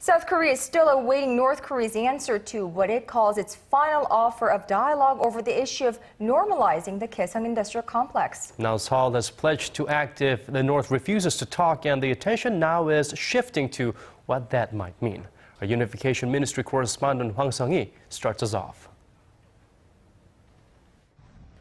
South Korea is still awaiting North Korea's answer to what it calls its final offer of dialogue over the issue of normalizing the Gaeseong Industrial Complex. Now Seoul has pledged to act if the North refuses to talk, and the attention now is shifting to what that might mean. Our Unification Ministry correspondent Hwang Sung-hee starts us off.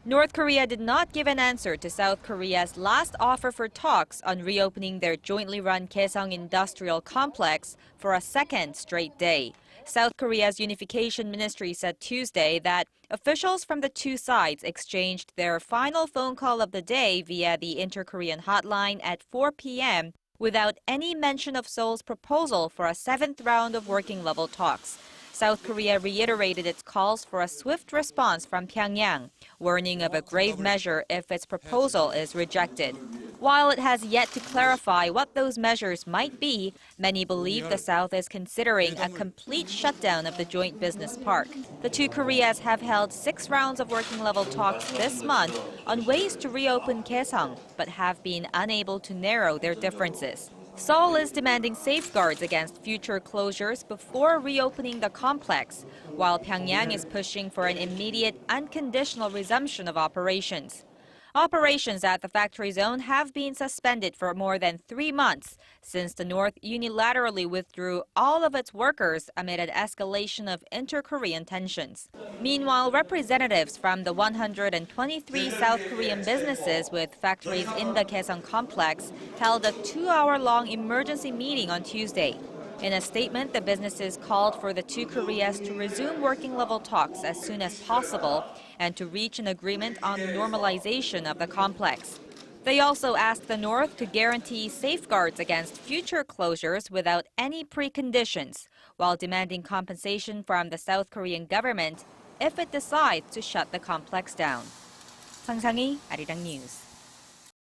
North Korea did not give an answer to South Korea's last offer for talks on reopening their jointly run Gaeseong Industrial Complex for a second straight day. South Korea's Unification Ministry said Tuesday that officials from the two sides exchanged their final phone call of the day via the Inter-Korean hotline at 4 p.m. without any mention of Seoul's proposal for a seventh round of working-level talks. South Korea reiterated its calls for a swift response from Pyongyang, warning of a grave measure if its proposal is rejected. While it has yet to clarify what those measures might be, many believe the South is considering a complete shutdown of the joint business park. The two Koreas have held 6 rounds of working-level talks this month on ways to reopen Gaeseong, but have been unable to narrow their differences. Seoul is demanding safeguards against future closures before reopening the complex, while Pyongyang is pushing for an immediate, unconditional resumption of operations. Operations at the factory zone have been suspended for more than 3 months since the North unilaterally withdrew all of its workers amid an escalation of inter-Korean tensions. Meanwhile, representatives from the 123 South Korean businesses with factories in the Gaeseong complex held a 2-hour-long emergency meeting on Tuesday. In a statement, the businesses called for the two Koreas to resume working-level talks as soon as possible and to reach an agreement on the normalization of the complex. They also asked the North to guarantee safeguards against future closures without any preconditions, while demanding compensation from the South Korean government if it decides to shut the complex down. Hwang Sung-hee, Arirang News.